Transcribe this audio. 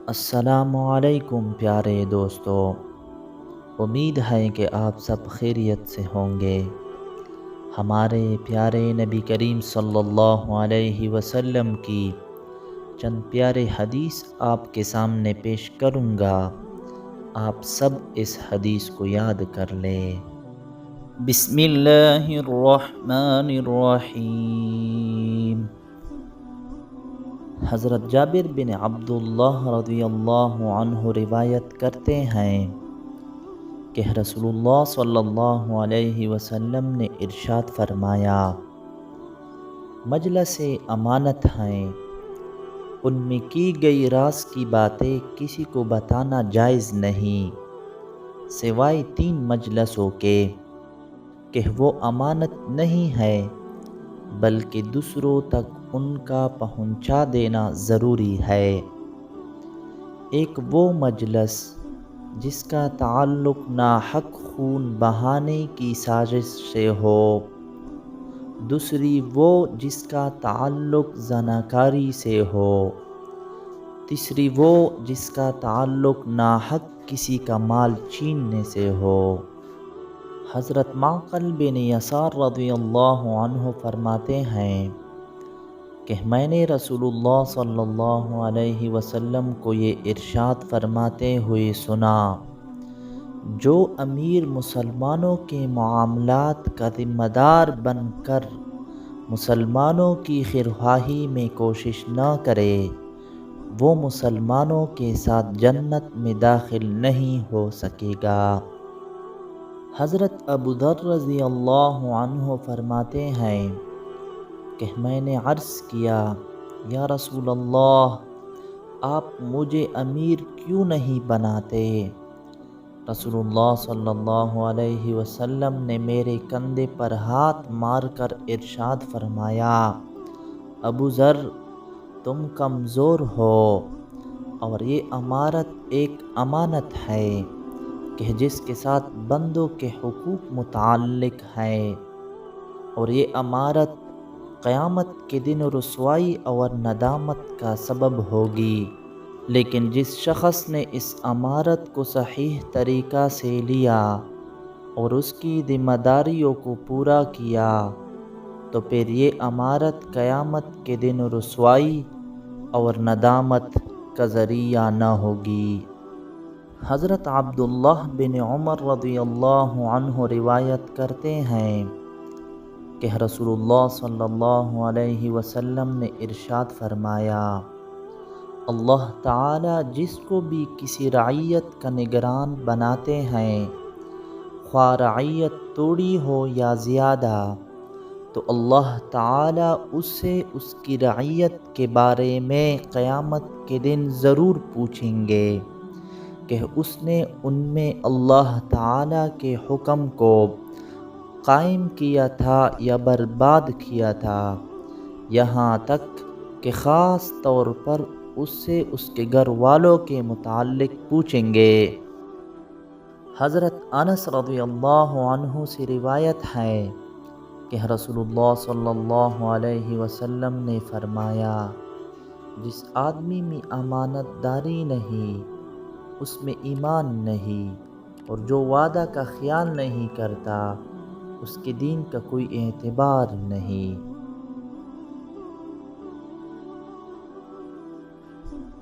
السلام علیکم پیارے دوستو، امید ہے کہ آپ سب خیریت سے ہوں گے۔ ہمارے پیارے نبی کریم صلی اللہ علیہ وسلم کی چند پیارے حدیث آپ کے سامنے پیش کروں گا، آپ سب اس حدیث کو یاد کر لیں۔ بسم اللہ الرحمن الرحیم۔ حضرت جابر بن عبداللہ رضی اللہ عنہ روایت کرتے ہیں کہ رسول اللہ صلی اللہ علیہ وسلم نے ارشاد فرمایا، مجلس امانت ہیں، ان میں کی گئی راز کی باتیں کسی کو بتانا جائز نہیں، سوائے 3 مجلسوں کے کہ وہ امانت نہیں ہے بلکہ دوسروں تک ان کا پہنچا دینا ضروری ہے۔ ایک وہ مجلس جس کا تعلق ناحق خون بہانے کی سازش سے ہو، دوسری وہ جس کا تعلق زناکاری سے ہو، تیسری وہ جس کا تعلق ناحق کسی کا مال چھیننے سے ہو۔ حضرت معقل بن یسار رضی اللہ عنہ فرماتے ہیں کہ میں نے رسول اللہ صلی اللہ علیہ وسلم کو یہ ارشاد فرماتے ہوئے سنا، جو امیر مسلمانوں کے معاملات کا ذمہ دار بن کر مسلمانوں کی خیرخواہی میں کوشش نہ کرے، وہ مسلمانوں کے ساتھ جنت میں داخل نہیں ہو سکے گا۔ حضرت ابو ذر رضی اللہ عنہ فرماتے ہیں کہ میں نے عرض کیا، یا رسول اللہ، آپ مجھے امیر کیوں نہیں بناتے؟ رسول اللہ صلی اللہ علیہ وسلم نے میرے کندھے پر ہاتھ مار کر ارشاد فرمایا، ابو ذر، تم کمزور ہو، اور یہ امارت ایک امانت ہے کہ جس کے ساتھ بندوں کے حقوق متعلق ہیں، اور یہ امارت قیامت کے دن رسوائی اور ندامت کا سبب ہوگی، لیکن جس شخص نے اس امارت کو صحیح طریقہ سے لیا اور اس کی ذمہ داریوں کو پورا کیا تو پھر یہ امارت قیامت کے دن رسوائی اور ندامت کا ذریعہ نہ ہوگی۔ حضرت عبداللہ بن عمر رضی اللہ عنہ روایت کرتے ہیں کہ رسول اللہ صلی اللہ علیہ وسلم نے ارشاد فرمایا، اللہ تعالی جس کو بھی کسی رعیت کا نگران بناتے ہیں، خواہ رعیت تھوڑی ہو یا زیادہ، تو اللہ تعالی اس سے اس کی رعیت کے بارے میں قیامت کے دن ضرور پوچھیں گے کہ اس نے ان میں اللہ تعالی کے حکم کو قائم کیا تھا یا برباد کیا تھا، یہاں تک کہ خاص طور پر اس سے اس کے گھر والوں کے متعلق پوچھیں گے۔ حضرت انس رضی اللہ عنہ سے روایت ہے کہ رسول اللہ صلی اللہ علیہ وسلم نے فرمایا، جس آدمی میں امانت داری نہیں، اس میں ایمان نہیں، اور جو وعدہ کا خیال نہیں کرتا، اس کے دین کا کوئی اعتبار نہیں۔